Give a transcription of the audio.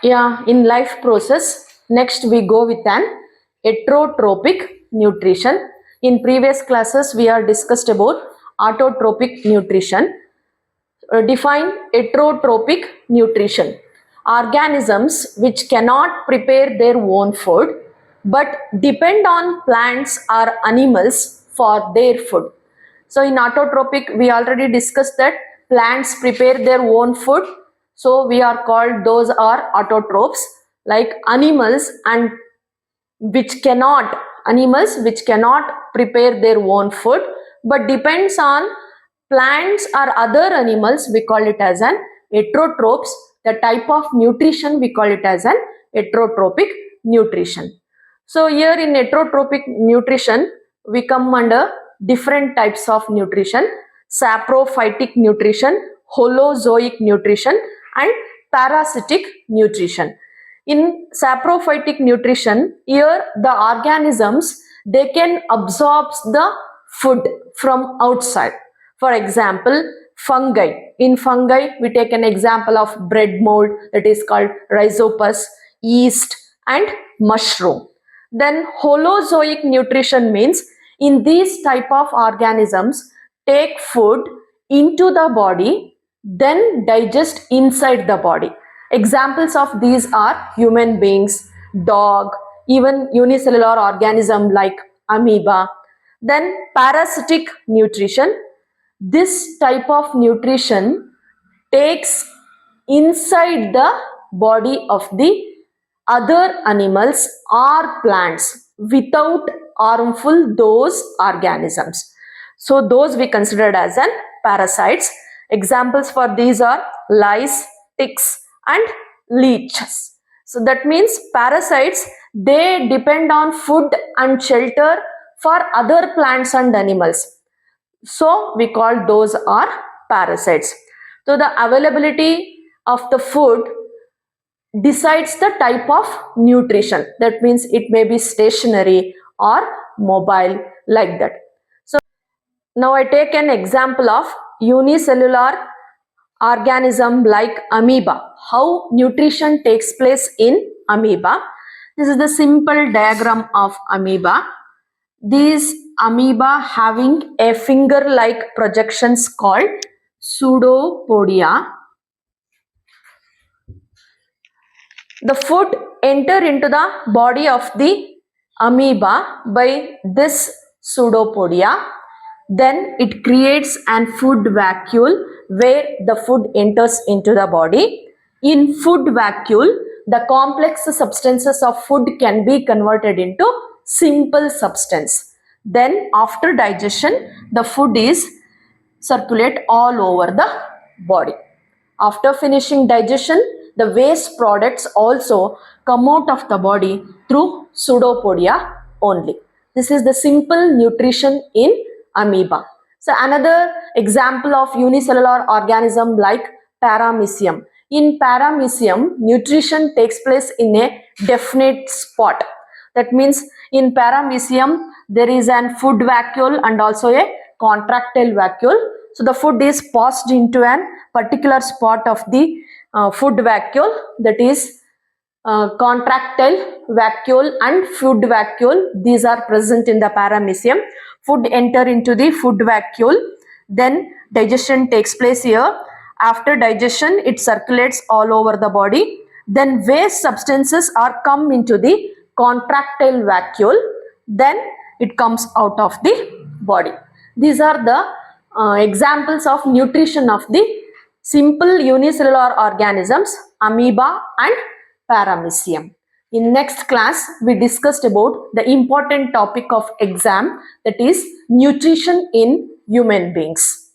Yeah, in life process, next we go with an heterotropic nutrition. In previous classes, we are discussed about autotropic nutrition. Define heterotropic nutrition. Organisms which cannot prepare their own food but depend on plants or animals for their food. So in autotropic, we already discussed that plants prepare their own food. So we are called, those are autotrophs, like animals which cannot prepare their own food but depends on plants or other animals, we call it as an heterotrophs. The type of nutrition, we call it as an heterotropic nutrition. So here in heterotropic nutrition, we come under different types of nutrition: saprophytic nutrition, holozoic nutrition, and parasitic nutrition. In saprophytic nutrition, here the organisms, they can absorb the food from outside. For example, fungi. In fungi, we take an example of bread mold, that is called rhizopus, yeast, and mushroom. Then holozoic nutrition means in these type of organisms take food into the body, then digest inside the body. Examples of these are human beings, dog, even unicellular organism like amoeba. Then parasitic nutrition. This type of nutrition takes inside the body of the other animals or plants without harmful those organisms. So those we considered as an parasites. Examples for these are lice, ticks, and leeches. So that means parasites, they depend on food and shelter for other plants and animals. So we call those are parasites. So the availability of the food decides the type of nutrition. That means it may be stationary or mobile, like that. So now I take an example of unicellular organism like amoeba. How nutrition takes place in amoeba. This is the simple diagram of amoeba. These amoeba having a finger-like projections called pseudopodia. The food enter into the body of the amoeba by this pseudopodia. Then it creates an food vacuole where the food enters into the body. In food vacuole, the complex substances of food can be converted into simple substance. Then after digestion, the food is circulate all over the body. After finishing digestion, the waste products also come out of the body through pseudopodia only. This is the simple nutrition in amoeba. So another example of unicellular organism like paramecium. In paramecium, nutrition takes place in a definite spot. That means in paramecium, there is an food vacuole and also a contractile vacuole. So the food is passed into an particular spot of the food vacuole, that is contractile vacuole and food vacuole. These are present in the paramecium. Food enter into the food vacuole, then digestion takes place here. After digestion, it circulates all over the body. Then waste substances are come into the contractile vacuole, then it comes out of the body. These are the examples of nutrition of the simple unicellular organisms, amoeba and paramecium. In next class, we discussed about the important topic of exam, that is nutrition in human beings.